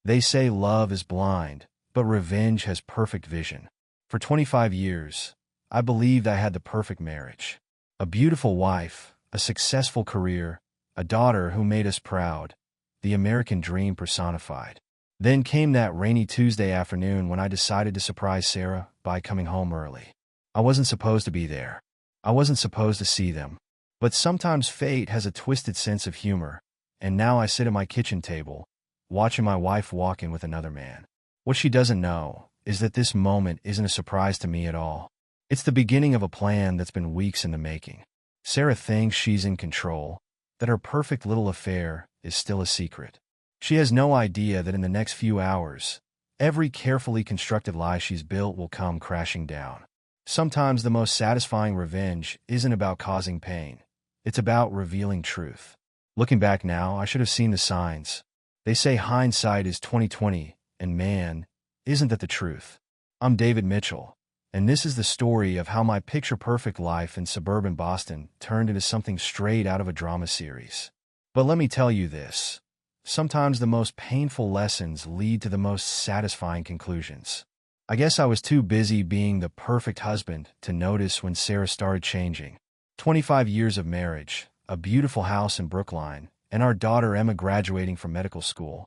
They say love is blind, but revenge has perfect vision. For 25 years, I believed I had the perfect marriage. A beautiful wife, a successful career, a daughter who made us proud. The American dream personified. Then came that rainy Tuesday afternoon when I decided to surprise Sarah by coming home early. I wasn't supposed to be there. I wasn't supposed to see them. But sometimes fate has a twisted sense of humor, and now I sit at my kitchen table, watching my wife walk in with another man. What she doesn't know is that this moment isn't a surprise to me at all. It's the beginning of a plan that's been weeks in the making. Sarah thinks she's in control, that her perfect little affair is still a secret. She has no idea that in the next few hours, every carefully constructed lie she's built will come crashing down. Sometimes the most satisfying revenge isn't about causing pain. It's about revealing truth. Looking back now, I should have seen the signs. They say hindsight is 20/20, and man, isn't that the truth? I'm David Mitchell, and this is the story of how my picture-perfect life in suburban Boston turned into something straight out of a drama series. But let me tell you this. Sometimes the most painful lessons lead to the most satisfying conclusions. I guess I was too busy being the perfect husband to notice when Sarah started changing. 25 years of marriage, a beautiful house in Brookline, and our daughter Emma graduating from medical school.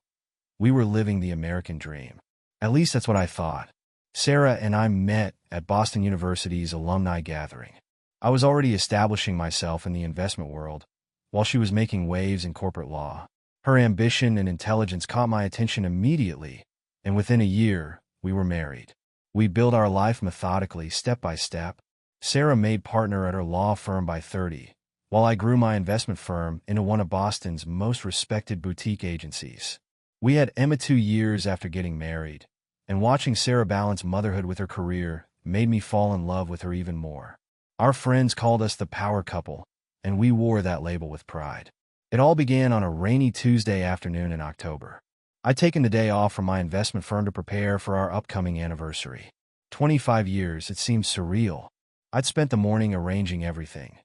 We were living the American dream. At least that's what I thought. Sarah and I met at Boston University's alumni gathering. I was already establishing myself in the investment world, while she was making waves in corporate law. Her ambition and intelligence caught my attention immediately, and within a year, we were married. We built our life methodically, step by step. Sarah made partner at her law firm by 30, while I grew my investment firm into one of Boston's most respected boutique agencies. We had Emma 2 years after getting married, and watching Sarah balance motherhood with her career made me fall in love with her even more. Our friends called us the power couple, and we wore that label with pride. It all began on a rainy Tuesday afternoon in October. I'd taken the day off from my investment firm to prepare for our upcoming anniversary. 25 years, it seemed surreal. I'd spent the morning arranging everything.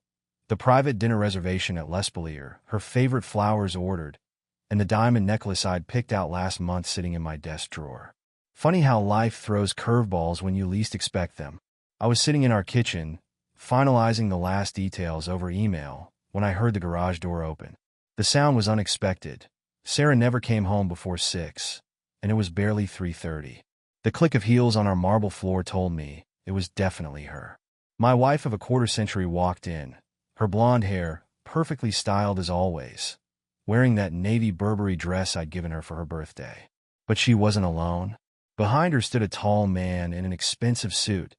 The private dinner reservation at L'Espalier, her favorite flowers ordered, and the diamond necklace I'd picked out last month sitting in my desk drawer. Funny how life throws curveballs when you least expect them. I was sitting in our kitchen, finalizing the last details over email, when I heard the garage door open. The sound was unexpected. Sarah never came home before 6, and it was barely 3:30. The click of heels on our marble floor told me it was definitely her. My wife of a quarter-century walked in, her blonde hair perfectly styled as always, wearing that navy Burberry dress I'd given her for her birthday. But she wasn't alone. Behind her stood a tall man in an expensive suit,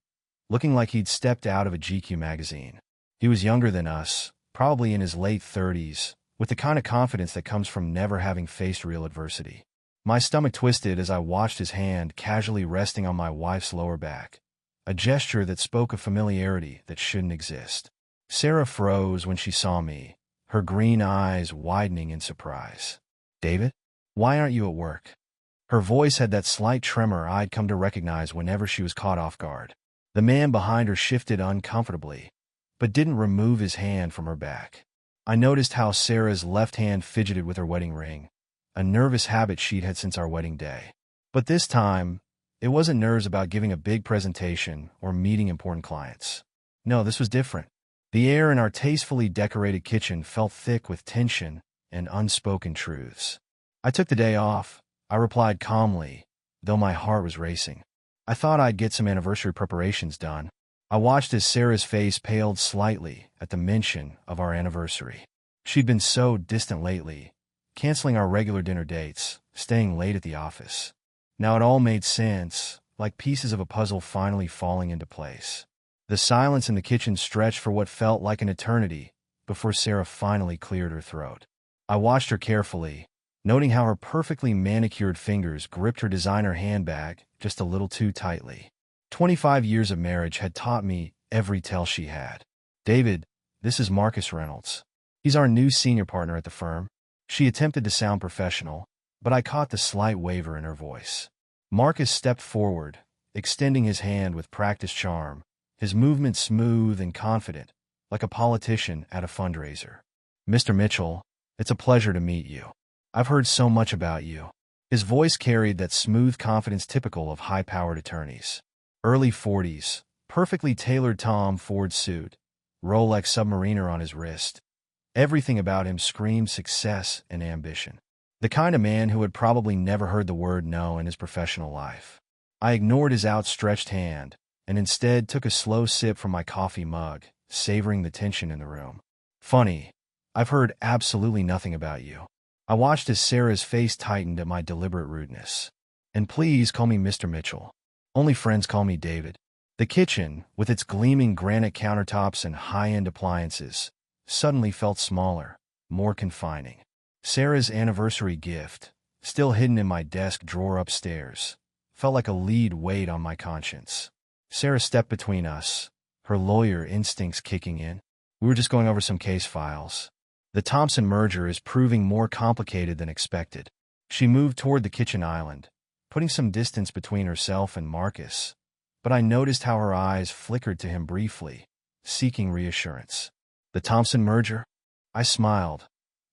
looking like he'd stepped out of a GQ magazine. He was younger than us, probably in his late 30s, with the kind of confidence that comes from never having faced real adversity. My stomach twisted as I watched his hand casually resting on my wife's lower back, a gesture that spoke of familiarity that shouldn't exist. Sarah froze when she saw me, her green eyes widening in surprise. "David, why aren't you at work?" Her voice had that slight tremor I'd come to recognize whenever she was caught off guard. The man behind her shifted uncomfortably, but didn't remove his hand from her back. I noticed how Sarah's left hand fidgeted with her wedding ring, a nervous habit she'd had since our wedding day. But this time, it wasn't nerves about giving a big presentation or meeting important clients. No, this was different. The air in our tastefully decorated kitchen felt thick with tension and unspoken truths. "I took the day off," I replied calmly, though my heart was racing. "I thought I'd get some anniversary preparations done." I watched as Sarah's face paled slightly at the mention of our anniversary. She'd been so distant lately, canceling our regular dinner dates, staying late at the office. Now it all made sense, like pieces of a puzzle finally falling into place. The silence in the kitchen stretched for what felt like an eternity before Sarah finally cleared her throat. I watched her carefully, noting how her perfectly manicured fingers gripped her designer handbag just a little too tightly. 25 years of marriage had taught me every tell she had. "David, this is Marcus Reynolds. He's our new senior partner at the firm." She attempted to sound professional, but I caught the slight waver in her voice. Marcus stepped forward, extending his hand with practiced charm, his movement smooth and confident, like a politician at a fundraiser. "Mr. Mitchell, it's a pleasure to meet you. I've heard so much about you." His voice carried that smooth confidence typical of high-powered attorneys. Early 40s, perfectly tailored Tom Ford suit, Rolex Submariner on his wrist. Everything about him screamed success and ambition. The kind of man who had probably never heard the word no in his professional life. I ignored his outstretched hand and instead took a slow sip from my coffee mug, savoring the tension in the room. Funny, I've heard absolutely nothing about you. I watched as Sarah's face tightened at my deliberate rudeness. And please call me Mr. Mitchell. Only friends call me David. The kitchen, with its gleaming granite countertops and high-end appliances, suddenly felt smaller, more confining. Sarah's anniversary gift, still hidden in my desk drawer upstairs, felt like a lead weight on my conscience. Sarah stepped between us, her lawyer instincts kicking in. We were just going over some case files. The Thompson merger is proving more complicated than expected. She moved toward the kitchen island, putting some distance between herself and Marcus, but I noticed how her eyes flickered to him briefly, seeking reassurance. The Thompson merger? I smiled,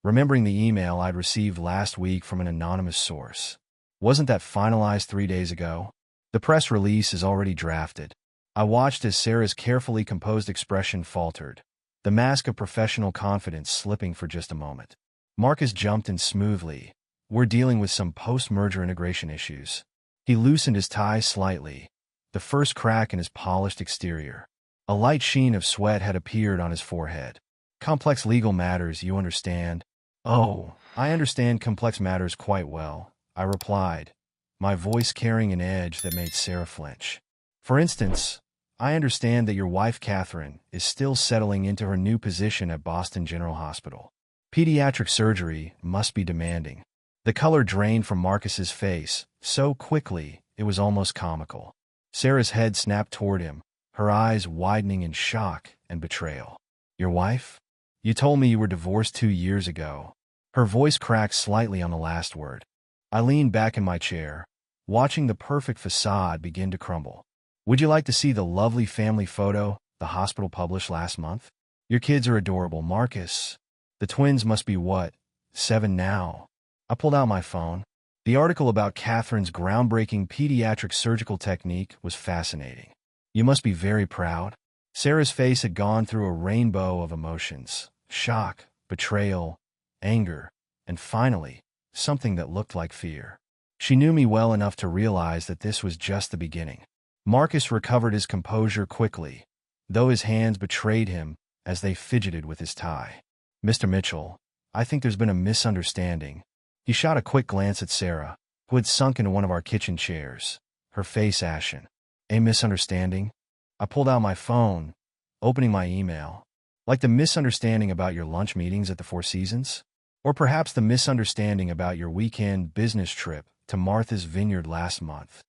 remembering the email I'd received last week from an anonymous source. Wasn't that finalized 3 days ago? The press release is already drafted. I watched as Sarah's carefully composed expression faltered, the mask of professional confidence slipping for just a moment. Marcus jumped in smoothly. We're dealing with some post-merger integration issues. He loosened his tie slightly, the first crack in his polished exterior. A light sheen of sweat had appeared on his forehead. Complex legal matters, you understand? Oh, I understand complex matters quite well, I replied, my voice carrying an edge that made Sarah flinch. For instance, I understand that your wife, Catherine, is still settling into her new position at Boston General Hospital. Pediatric surgery must be demanding. The color drained from Marcus's face so quickly it was almost comical. Sarah's head snapped toward him, her eyes widening in shock and betrayal. Your wife? You told me you were divorced 2 years ago. Her voice cracked slightly on the last word. I leaned back in my chair, watching the perfect facade begin to crumble. Would you like to see the lovely family photo the hospital published last month? Your kids are adorable, Marcus. The twins must be what, 7 now? I pulled out my phone. The article about Catherine's groundbreaking pediatric surgical technique was fascinating. You must be very proud. Sarah's face had gone through a rainbow of emotions: shock, betrayal, anger, and finally, something that looked like fear. She knew me well enough to realize that this was just the beginning. Marcus recovered his composure quickly, though his hands betrayed him as they fidgeted with his tie. Mr. Mitchell, I think there's been a misunderstanding. He shot a quick glance at Sarah, who had sunk into one of our kitchen chairs, her face ashen. A misunderstanding? I pulled out my phone, opening my email. Like the misunderstanding about your lunch meetings at the Four Seasons? Or perhaps the misunderstanding about your weekend business trip to Martha's Vineyard last month.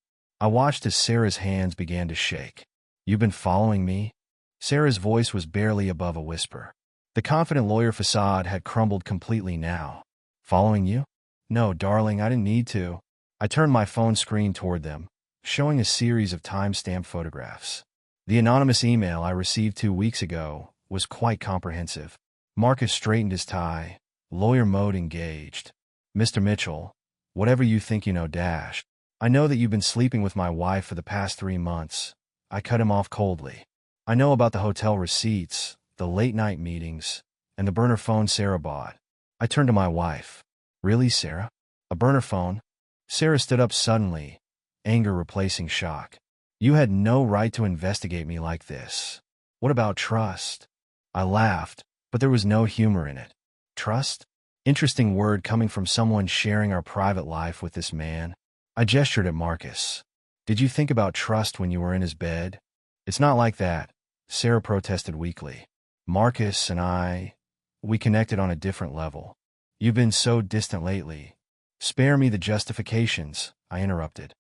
I watched as Sarah's hands began to shake. You've been following me? Sarah's voice was barely above a whisper. The confident lawyer facade had crumbled completely now. Following you? No, darling, I didn't need to. I turned my phone screen toward them, showing a series of time-stamped photographs. The anonymous email I received 2 weeks ago was quite comprehensive. Marcus straightened his tie, lawyer mode engaged. Mr. Mitchell, whatever you think you know dash. I know that you've been sleeping with my wife for the past 3 months. I cut him off coldly. I know about the hotel receipts, the late-night meetings, and the burner phone Sarah bought. I turned to my wife. Really, Sarah? A burner phone? Sarah stood up suddenly, anger replacing shock. You had no right to investigate me like this. What about trust? I laughed, but there was no humor in it. Trust? Interesting word coming from someone sharing our private life with this man. I gestured at Marcus. Did you think about trust when you were in his bed? It's not like that, Sarah protested weakly. Marcus and we connected on a different level. You've been so distant lately. Spare me the justifications, I interrupted.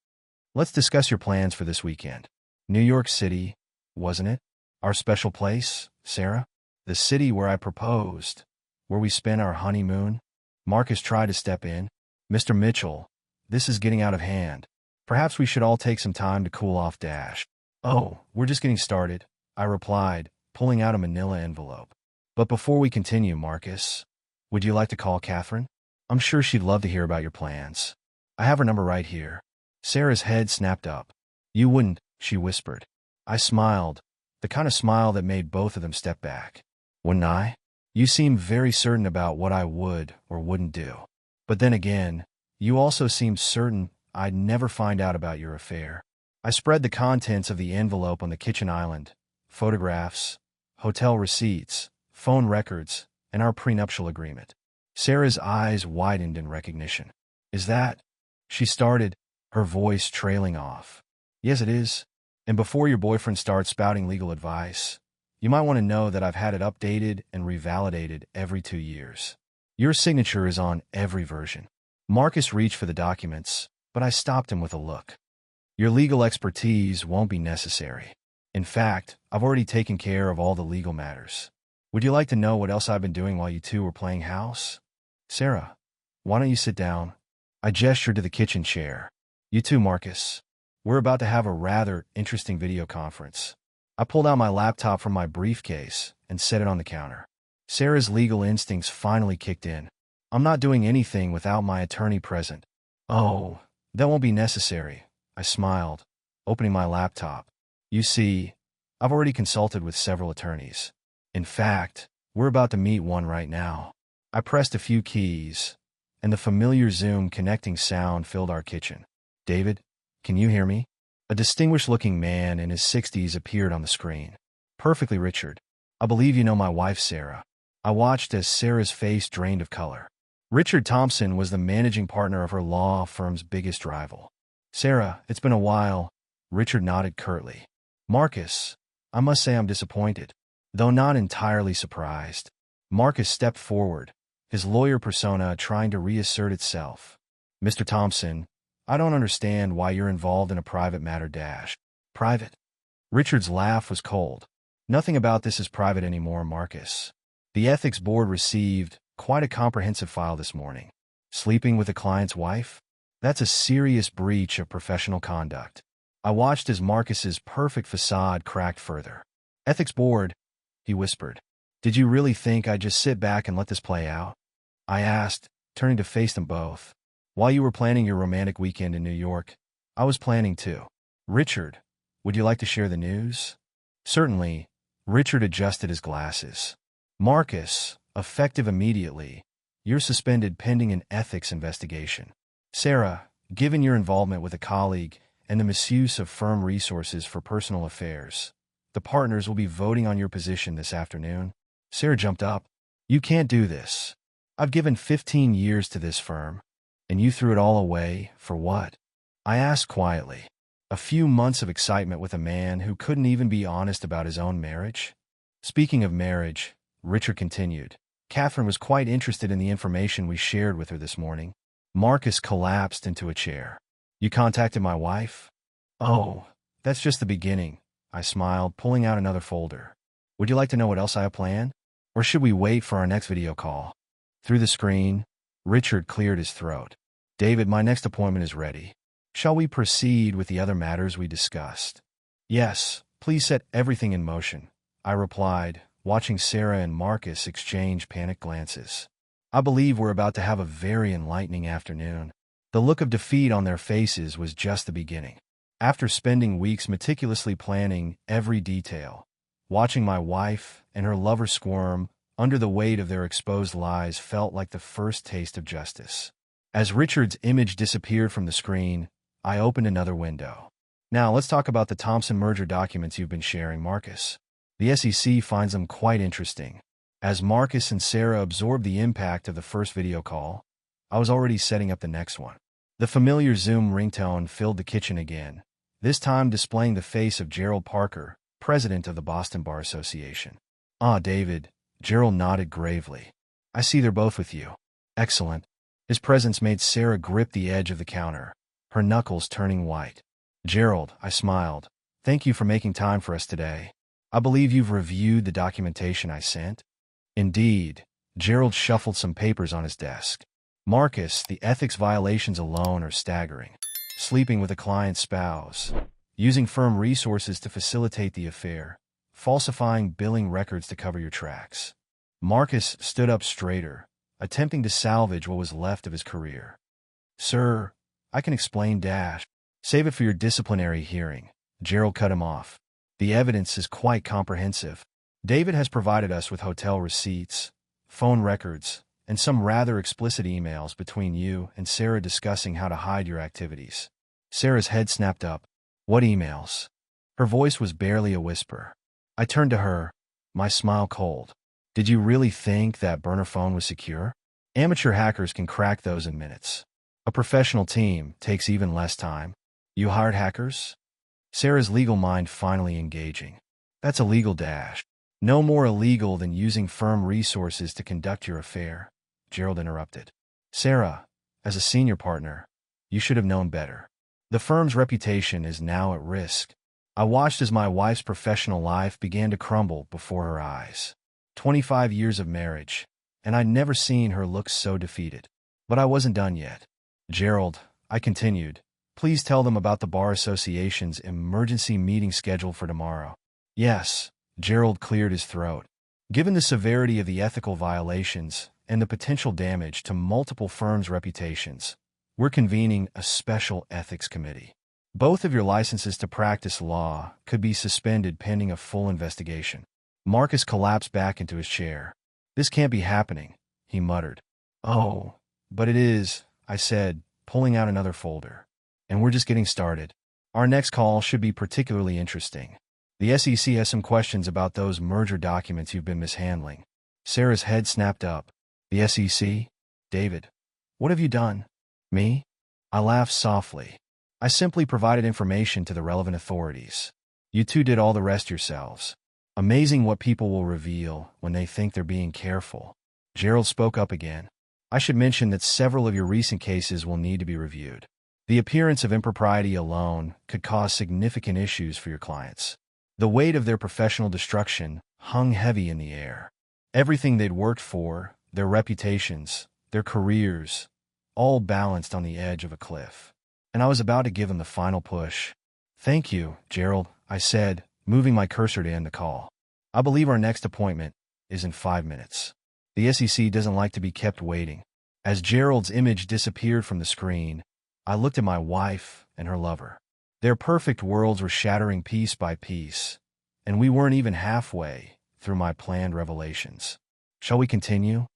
Let's discuss your plans for this weekend. New York City, wasn't it? Our special place, Sarah? The city where I proposed, where we spent our honeymoon? Marcus tried to step in. Mr. Mitchell, this is getting out of hand. Perhaps we should all take some time to cool off dash. Oh, we're just getting started, I replied, pulling out a manila envelope. But before we continue, Marcus, would you like to call Catherine? I'm sure she'd love to hear about your plans. I have her number right here. Sarah's head snapped up. You wouldn't, she whispered. I smiled, the kind of smile that made both of them step back. Wouldn't I? You seem very certain about what I would or wouldn't do. But then again, you also seemed certain I'd never find out about your affair. I spread the contents of the envelope on the kitchen island, photographs, hotel receipts, phone records, and our prenuptial agreement. Sarah's eyes widened in recognition. Is that? She started, her voice trailing off. Yes, it is. And before your boyfriend starts spouting legal advice, you might want to know that I've had it updated and revalidated every 2 years. Your signature is on every version. Marcus reached for the documents, but I stopped him with a look. Your legal expertise won't be necessary. In fact, I've already taken care of all the legal matters. Would you like to know what else I've been doing while you two were playing house? Sarah, why don't you sit down? I gestured to the kitchen chair. You too, Marcus. We're about to have a rather interesting video conference. I pulled out my laptop from my briefcase and set it on the counter. Sarah's legal instincts finally kicked in. I'm not doing anything without my attorney present. Oh, that won't be necessary, I smiled, opening my laptop. You see, I've already consulted with several attorneys. In fact, we're about to meet one right now. I pressed a few keys, and the familiar Zoom connecting sound filled our kitchen. David, can you hear me? A distinguished-looking man in his 60s appeared on the screen. Perfectly, Richard. I believe you know my wife, Sarah. I watched as Sarah's face drained of color. Richard Thompson was the managing partner of her law firm's biggest rival. Sarah, it's been a while. Richard nodded curtly. Marcus, I must say I'm disappointed, though not entirely surprised. Marcus stepped forward, his lawyer persona trying to reassert itself. Mr. Thompson, I don't understand why you're involved in a private matter. Private? Richard's laugh was cold. Nothing about this is private anymore, Marcus. The ethics board received quite a comprehensive file this morning. Sleeping with a client's wife? That's a serious breach of professional conduct. I watched as Marcus's perfect facade cracked further. Ethics board, he whispered. Did you really think I'd just sit back and let this play out? I asked, turning to face them both. While you were planning your romantic weekend in New York, I was planning too. Richard, would you like to share the news? Certainly. Richard adjusted his glasses. Marcus, effective immediately. You're suspended pending an ethics investigation. Sarah, given your involvement with a colleague and the misuse of firm resources for personal affairs, the partners will be voting on your position this afternoon. Sarah jumped up. You can't do this. I've given 15 years to this firm, and you threw it all away, for what? I asked quietly. A few months of excitement with a man who couldn't even be honest about his own marriage? Speaking of marriage, Richard continued, Catherine was quite interested in the information we shared with her this morning. Marcus collapsed into a chair. You contacted my wife? Oh, that's just the beginning, I smiled, pulling out another folder. Would you like to know what else I have planned? Or should we wait for our next video call? Through the screen, Richard cleared his throat. David, my next appointment is ready. Shall we proceed with the other matters we discussed? Yes, please set everything in motion, I replied, watching Sarah and Marcus exchange panicked glances. I believe we're about to have a very enlightening afternoon. The look of defeat on their faces was just the beginning. After spending weeks meticulously planning every detail, watching my wife and her lover squirm under the weight of their exposed lies felt like the first taste of justice. As Richard's image disappeared from the screen, I opened another window. Now let's talk about the Thompson merger documents you've been sharing, Marcus. The SEC finds them quite interesting. As Marcus and Sarah absorbed the impact of the first video call, I was already setting up the next one. The familiar Zoom ringtone filled the kitchen again, this time displaying the face of Gerald Parker, president of the Boston Bar Association. Ah, David, Gerald nodded gravely. I see they're both with you. Excellent. His presence made Sarah grip the edge of the counter, her knuckles turning white. Gerald, I smiled. Thank you for making time for us today. I believe you've reviewed the documentation I sent. Indeed, Gerald shuffled some papers on his desk. Marcus, the ethics violations alone are staggering. Sleeping with a client's spouse, using firm resources to facilitate the affair, falsifying billing records to cover your tracks. Marcus stood up straighter, attempting to salvage what was left of his career. Sir, I can explain dash. Save it for your disciplinary hearing. Gerald cut him off. The evidence is quite comprehensive. David has provided us with hotel receipts, phone records, and some rather explicit emails between you and Sarah discussing how to hide your activities. Sarah's head snapped up. What emails? Her voice was barely a whisper. I turned to her, my smile cold. Did you really think that burner phone was secure? Amateur hackers can crack those in minutes. A professional team takes even less time. You hired hackers? Sarah's legal mind finally engaging. That's illegal dash. No more illegal than using firm resources to conduct your affair, Gerald interrupted. Sarah, as a senior partner, you should have known better. The firm's reputation is now at risk. I watched as my wife's professional life began to crumble before her eyes. 25 years of marriage, and I'd never seen her look so defeated. But I wasn't done yet. Gerald, I continued, please tell them about the Bar Association's emergency meeting scheduled for tomorrow. Yes, Gerald cleared his throat. Given the severity of the ethical violations and the potential damage to multiple firms' reputations, we're convening a special ethics committee. Both of your licenses to practice law could be suspended pending a full investigation. Marcus collapsed back into his chair. This can't be happening, he muttered. Oh, but it is, I said, pulling out another folder. And we're just getting started. Our next call should be particularly interesting. The SEC has some questions about those merger documents you've been mishandling. Sarah's head snapped up. The SEC? David, what have you done? Me? I laughed softly. I simply provided information to the relevant authorities. You two did all the rest yourselves. Amazing what people will reveal when they think they're being careful. Gerald spoke up again. I should mention that several of your recent cases will need to be reviewed. The appearance of impropriety alone could cause significant issues for your clients. The weight of their professional destruction hung heavy in the air. Everything they'd worked for, their reputations, their careers, all balanced on the edge of a cliff. And I was about to give them the final push. Thank you, Gerald, I said, moving my cursor to end the call. I believe our next appointment is in 5 minutes. The SEC doesn't like to be kept waiting. As Gerald's image disappeared from the screen, I looked at my wife and her lover. Their perfect worlds were shattering piece by piece, and we weren't even halfway through my planned revelations. Shall we continue?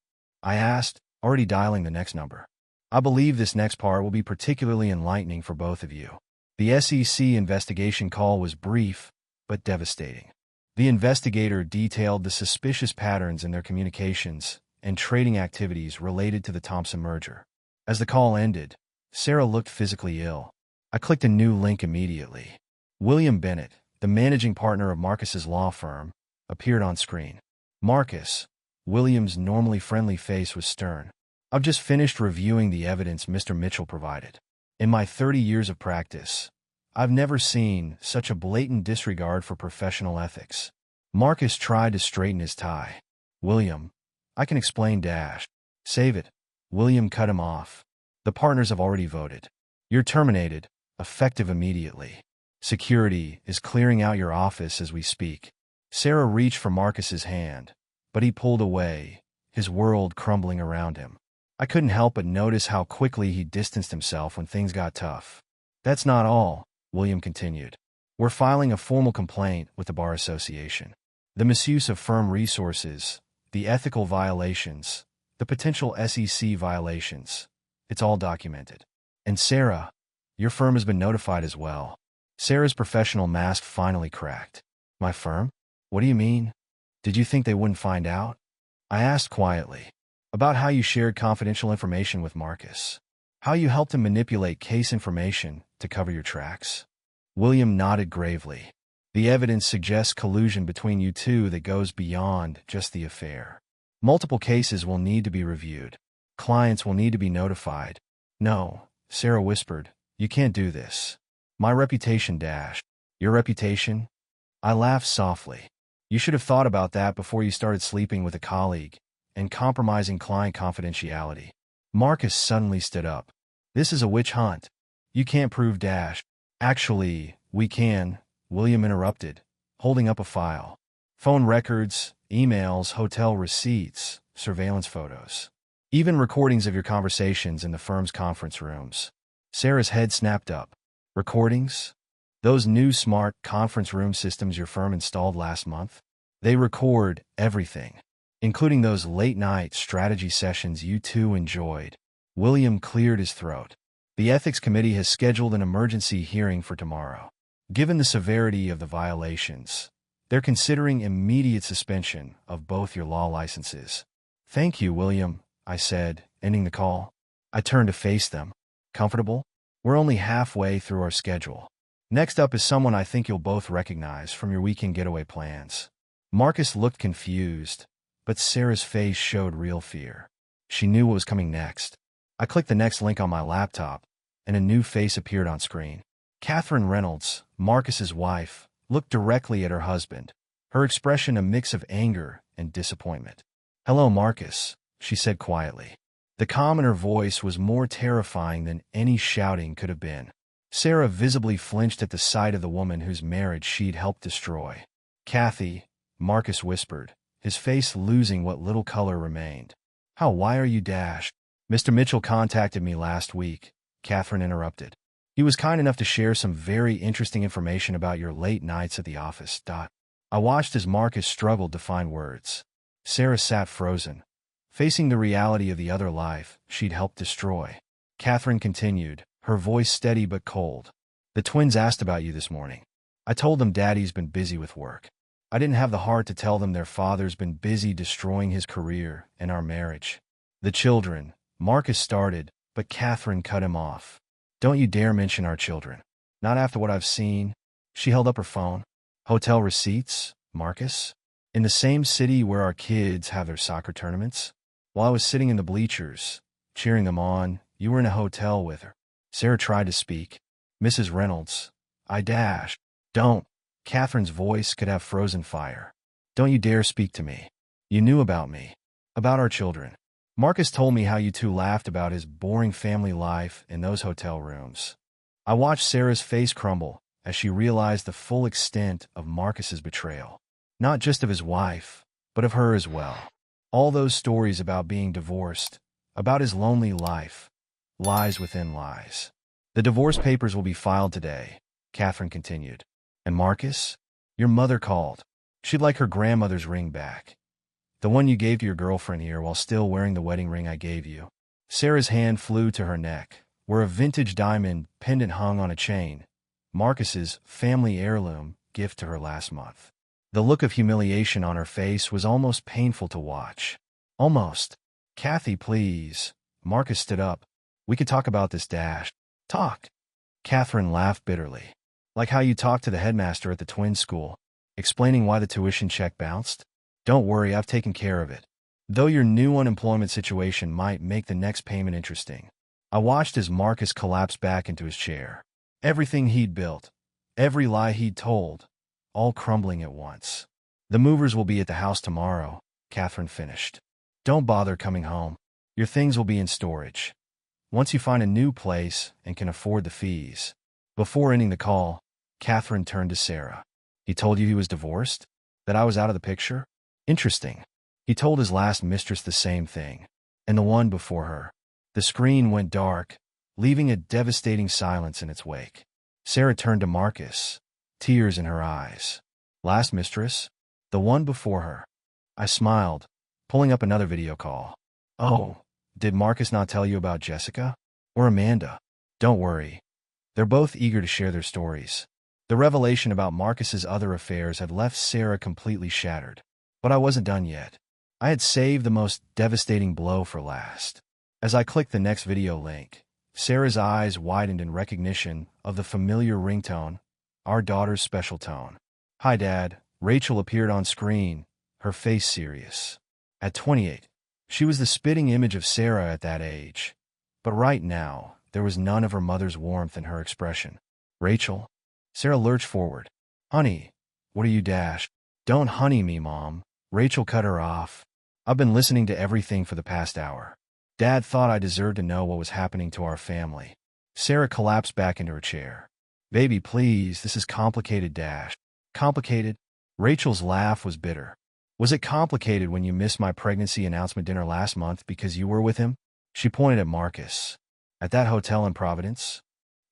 I asked, already dialing the next number. I believe this next part will be particularly enlightening for both of you. The SEC investigation call was brief, but devastating. The investigator detailed the suspicious patterns in their communications and trading activities related to the Thompson merger. As the call ended, Sarah looked physically ill. I clicked a new link immediately. William Bennett, the managing partner of Marcus's law firm, appeared on screen. Marcus, William's normally friendly face was stern. I've just finished reviewing the evidence Mr. Mitchell provided. In my 30 years of practice, I've never seen such a blatant disregard for professional ethics. Marcus tried to straighten his tie. William, I can explain dash. Save it. William cut him off. The partners have already voted. You're terminated, effective immediately. Security is clearing out your office as we speak. Sarah reached for Marcus's hand, but he pulled away, his world crumbling around him. I couldn't help but notice how quickly he distanced himself when things got tough. That's not all, William continued. We're filing a formal complaint with the Bar Association. The misuse of firm resources, the ethical violations, the potential SEC violations, it's all documented. And Sarah, your firm has been notified as well. Sarah's professional mask finally cracked. My firm? What do you mean? Did you think they wouldn't find out? I asked quietly. About how you shared confidential information with Marcus. How you helped him manipulate case information to cover your tracks. William nodded gravely. The evidence suggests collusion between you two that goes beyond just the affair. Multiple cases will need to be reviewed. Clients will need to be notified. No, Sarah whispered, you can't do this. My reputation dash. Your reputation? I laughed softly. You should have thought about that before you started sleeping with a colleague and compromising client confidentiality. Marcus suddenly stood up. This is a witch hunt. You can't prove dash. Actually, we can, William interrupted, holding up a file. Phone records, emails, hotel receipts, surveillance photos. Even recordings of your conversations in the firm's conference rooms. Sarah's head snapped up. Recordings? Those new smart conference room systems your firm installed last month? They record everything, including those late-night strategy sessions you two enjoyed. William cleared his throat. The ethics committee has scheduled an emergency hearing for tomorrow. Given the severity of the violations, they're considering immediate suspension of both your law licenses. Thank you, William, I said, ending the call. I turned to face them. Comfortable? We're only halfway through our schedule. Next up is someone I think you'll both recognize from your weekend getaway plans. Marcus looked confused, but Sarah's face showed real fear. She knew what was coming next. I clicked the next link on my laptop, and a new face appeared on screen. Catherine Reynolds, Marcus's wife, looked directly at her husband, her expression a mix of anger and disappointment. "Hello, Marcus," she said quietly. The calm in her voice was more terrifying than any shouting could have been. Sarah visibly flinched at the sight of the woman whose marriage she'd helped destroy. "Kathy," Marcus whispered, his face losing what little color remained. Why are you dashed?" "Mr. Mitchell contacted me last week," Catherine interrupted. "He was kind enough to share some very interesting information about your late nights at the office." I watched as Marcus struggled to find words. Sarah sat frozen, facing the reality of the other life she'd helped destroy. Catherine continued, her voice steady but cold. "The twins asked about you this morning. I told them Daddy's been busy with work. I didn't have the heart to tell them their father's been busy destroying his career and our marriage." "The children," Marcus started, but Catherine cut him off. "Don't you dare mention our children. Not after what I've seen." She held up her phone. "Hotel receipts, Marcus? In the same city where our kids have their soccer tournaments? While I was sitting in the bleachers, cheering them on, you were in a hotel with her." Sarah tried to speak. "Mrs. Reynolds." I dashed. "Don't." Catherine's voice could have frozen fire. "Don't you dare speak to me. You knew about me. About our children. Marcus told me how you two laughed about his boring family life in those hotel rooms." I watched Sarah's face crumble as she realized the full extent of Marcus's betrayal. Not just of his wife, but of her as well. All those stories about being divorced, about his lonely life, lies within lies. "The divorce papers will be filed today," Catherine continued. "And Marcus? Your mother called. She'd like her grandmother's ring back. The one you gave to your girlfriend here while still wearing the wedding ring I gave you." Sarah's hand flew to her neck, where a vintage diamond pendant hung on a chain, Marcus's family heirloom gift to her last month. The look of humiliation on her face was almost painful to watch. "Almost. Kathy, please." Marcus stood up. "We could talk about this, Dash." "Talk?" Catherine laughed bitterly. "Like how you talked to the headmaster at the twins' school, explaining why the tuition check bounced? Don't worry, I've taken care of it. Though your new unemployment situation might make the next payment interesting." I watched as Marcus collapsed back into his chair. Everything he'd built, every lie he'd told, all crumbling at once. "The movers will be at the house tomorrow," Catherine finished. "Don't bother coming home. Your things will be in storage. Once you find a new place and can afford the fees." Before ending the call, Catherine turned to Sarah. "He told you he was divorced? That I was out of the picture? Interesting. He told his last mistress the same thing. And the one before her." The screen went dark, leaving a devastating silence in its wake. Sarah turned to Marcus, tears in her eyes. "Last mistress? The one before her?" I smiled, pulling up another video call. "Oh, did Marcus not tell you about Jessica? Or Amanda?" "Don't worry. They're both eager to share their stories." The revelation about Marcus's other affairs had left Sarah completely shattered. But I wasn't done yet. I had saved the most devastating blow for last. As I clicked the next video link, Sarah's eyes widened in recognition of the familiar ringtone, our daughter's special tone. "Hi, Dad." Rachel appeared on screen, her face serious. At 28, she was the spitting image of Sarah at that age. But right now, there was none of her mother's warmth in her expression. "Rachel?" Sarah lurched forward. "Honey, what are you dash?" "Don't honey me, Mom." Rachel cut her off. "I've been listening to everything for the past hour. Dad thought I deserved to know what was happening to our family." Sarah collapsed back into her chair. "Baby, please, this is complicated, Dash." "Complicated?" Rachel's laugh was bitter. "Was it complicated when you missed my pregnancy announcement dinner last month because you were with him?" She pointed at Marcus. "At that hotel in Providence?"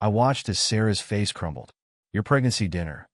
I watched as Sarah's face crumbled. Your pregnancy dinner.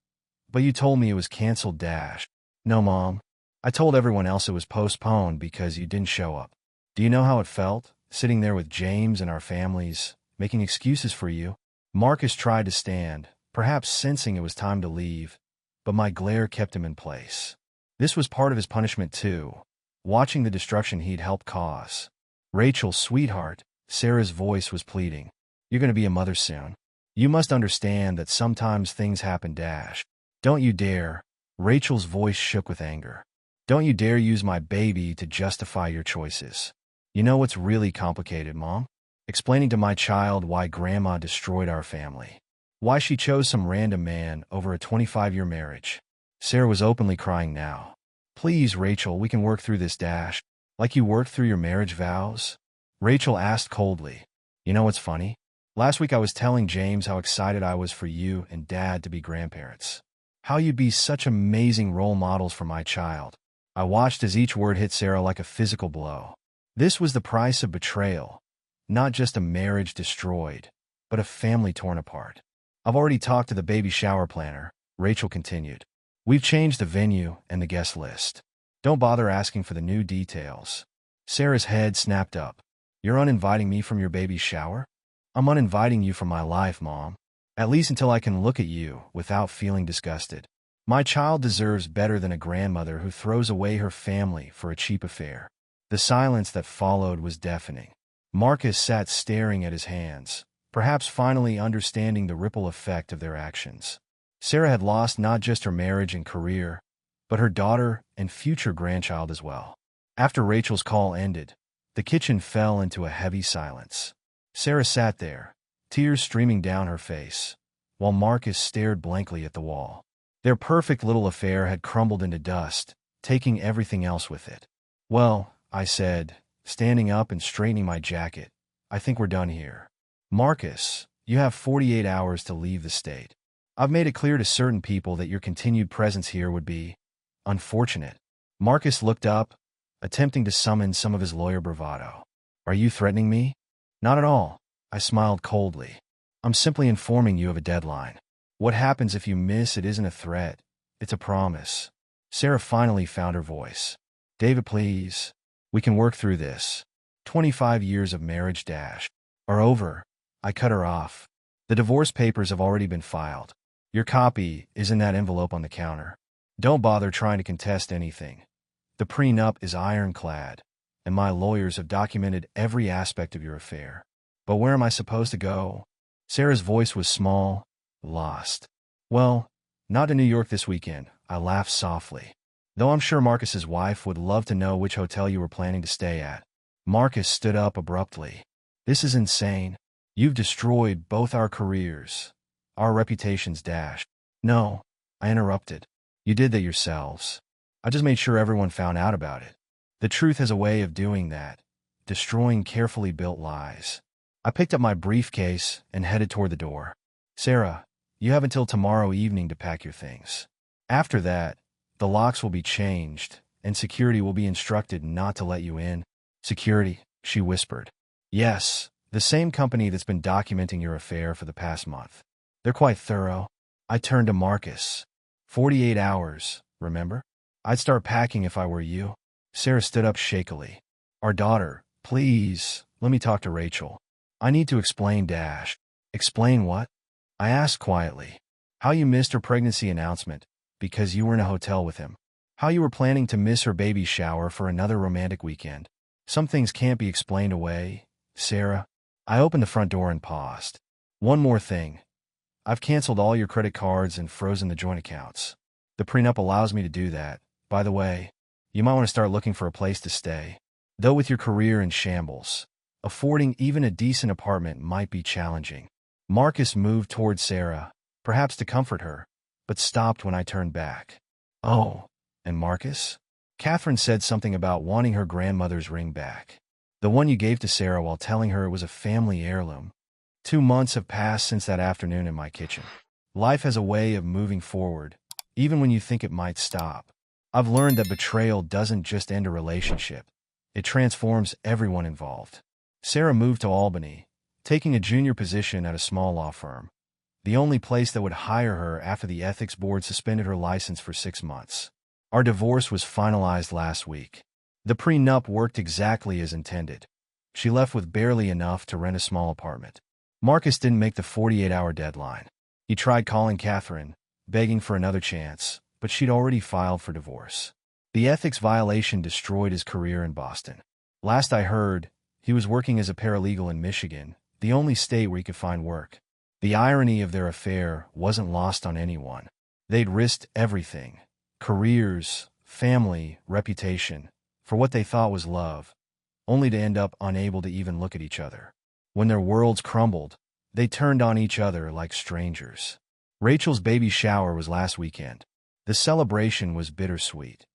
But you told me it was canceled dash. No, Mom. I told everyone else it was postponed because you didn't show up. Do you know how it felt, sitting there with James and our families, making excuses for you? Marcus tried to stand, perhaps sensing it was time to leave, but my glare kept him in place. This was part of his punishment too, watching the destruction he'd helped cause. Rachel, sweetheart, Sarah's voice was pleading. You're going to be a mother soon. You must understand that sometimes things happen dash. Don't you dare. Rachel's voice shook with anger. Don't you dare use my baby to justify your choices. You know what's really complicated, Mom? Explaining to my child why Grandma destroyed our family. Why she chose some random man over a 25-year marriage. Sarah was openly crying now. Please, Rachel, we can work through this dash. Like you worked through your marriage vows? Rachel asked coldly. You know what's funny? Last week I was telling James how excited I was for you and Dad to be grandparents. How you'd be such amazing role models for my child. I watched as each word hit Sarah like a physical blow. This was the price of betrayal. Not just a marriage destroyed, but a family torn apart. I've already talked to the baby shower planner, Rachel continued. We've changed the venue and the guest list. Don't bother asking for the new details. Sarah's head snapped up. You're uninviting me from your baby's shower? I'm uninviting you from my life, Mom. At least until I can look at you without feeling disgusted. My child deserves better than a grandmother who throws away her family for a cheap affair. The silence that followed was deafening. Marcus sat staring at his hands, perhaps finally understanding the ripple effect of their actions. Sarah had lost not just her marriage and career, but her daughter and future grandchild as well. After Rachel's call ended, the kitchen fell into a heavy silence. Sarah sat there, tears streaming down her face, while Marcus stared blankly at the wall. Their perfect little affair had crumbled into dust, taking everything else with it. Well, I said, standing up and straightening my jacket, I think we're done here. Marcus, you have 48 hours to leave the state. I've made it clear to certain people that your continued presence here would be unfortunate. Marcus looked up, attempting to summon some of his lawyer bravado. Are you threatening me? Not at all. I smiled coldly. I'm simply informing you of a deadline. What happens if you miss it isn't a threat. It's a promise. Sarah finally found her voice. David, please. We can work through this. 25 years of marriage dash are over. I cut her off. The divorce papers have already been filed. Your copy is in that envelope on the counter. Don't bother trying to contest anything. The prenup is ironclad, and my lawyers have documented every aspect of your affair. But where am I supposed to go? Sarah's voice was small, lost. Well, not to New York this weekend. I laughed softly. Though I'm sure Marcus's wife would love to know which hotel you were planning to stay at. Marcus stood up abruptly. This is insane. You've destroyed both our careers. Our reputations dashed. No, I interrupted. You did that yourselves. I just made sure everyone found out about it. The truth has a way of doing that, destroying carefully built lies. I picked up my briefcase and headed toward the door. Sarah, you have until tomorrow evening to pack your things. After that, the locks will be changed, and security will be instructed not to let you in. Security, she whispered. Yes, the same company that's been documenting your affair for the past month. They're quite thorough. I turned to Marcus. 48 hours, remember? I'd start packing if I were you. Sarah stood up shakily. Our daughter, please, let me talk to Rachel. I need to explain dash. Explain what? I asked quietly. How you missed her pregnancy announcement because you were in a hotel with him. How you were planning to miss her baby shower for another romantic weekend. Some things can't be explained away, Sarah. I opened the front door and paused. One more thing. I've canceled all your credit cards and frozen the joint accounts. The prenup allows me to do that. By the way, you might want to start looking for a place to stay. Though with your career in shambles, affording even a decent apartment might be challenging. Marcus moved toward Sarah, perhaps to comfort her, but stopped when I turned back. Oh, and Marcus? Catherine said something about wanting her grandmother's ring back. The one you gave to Sarah while telling her it was a family heirloom. 2 months have passed since that afternoon in my kitchen. Life has a way of moving forward, even when you think it might stop. I've learned that betrayal doesn't just end a relationship. It transforms everyone involved. Sarah moved to Albany, taking a junior position at a small law firm, the only place that would hire her after the ethics board suspended her license for 6 months. Our divorce was finalized last week. The prenup worked exactly as intended. She left with barely enough to rent a small apartment. Marcus didn't make the 48-hour deadline. He tried calling Catherine, begging for another chance, but she'd already filed for divorce. The ethics violation destroyed his career in Boston. Last I heard, he was working as a paralegal in Michigan, the only state where he could find work. The irony of their affair wasn't lost on anyone. They'd risked everything: careers, family, reputation, for what they thought was love, only to end up unable to even look at each other. When their worlds crumbled, they turned on each other like strangers. Rachel's baby shower was last weekend. The celebration was bittersweet.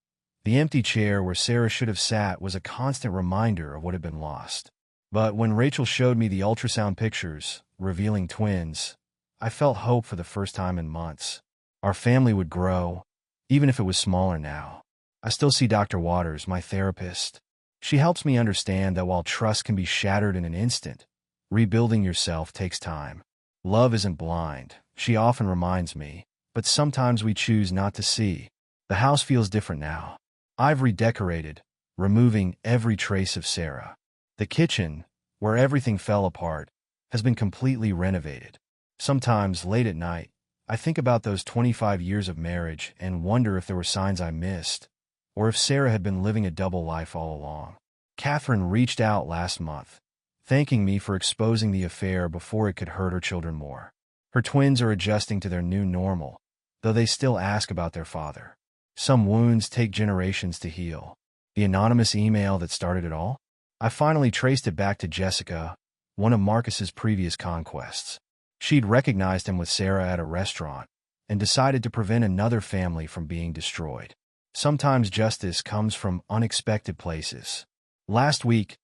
The empty chair where Sarah should have sat was a constant reminder of what had been lost. But when Rachel showed me the ultrasound pictures, revealing twins, I felt hope for the first time in months. Our family would grow, even if it was smaller now. I still see Dr. Waters, my therapist. She helps me understand that while trust can be shattered in an instant, rebuilding yourself takes time. Love isn't blind, she often reminds me, but sometimes we choose not to see. The house feels different now. I've redecorated, removing every trace of Sarah. The kitchen, where everything fell apart, has been completely renovated. Sometimes, late at night, I think about those 25 years of marriage and wonder if there were signs I missed, or if Sarah had been living a double life all along. Catherine reached out last month, thanking me for exposing the affair before it could hurt her children more. Her twins are adjusting to their new normal, though they still ask about their father. Some wounds take generations to heal. The anonymous email that started it all? I finally traced it back to Jessica, one of Marcus's previous conquests. She'd recognized him with Sarah at a restaurant and decided to prevent another family from being destroyed. Sometimes justice comes from unexpected places. Last week,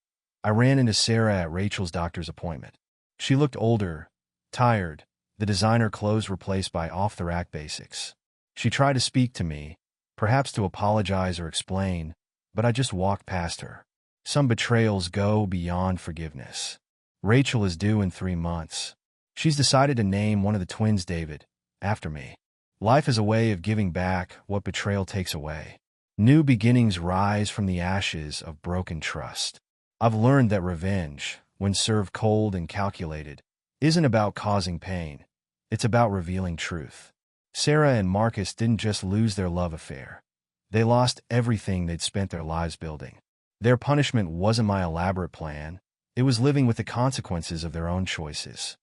I ran into Sarah at Rachel's doctor's appointment. She looked older, tired, the designer clothes replaced by off-the-rack basics. She tried to speak to me, perhaps to apologize or explain, but I just walked past her. Some betrayals go beyond forgiveness. Rachel is due in 3 months. She's decided to name one of the twins David, after me. Life is a way of giving back what betrayal takes away. New beginnings rise from the ashes of broken trust. I've learned that revenge, when served cold and calculated, isn't about causing pain. It's about revealing truth. Sarah and Marcus didn't just lose their love affair. They lost everything they'd spent their lives building. Their punishment wasn't my elaborate plan. It was living with the consequences of their own choices.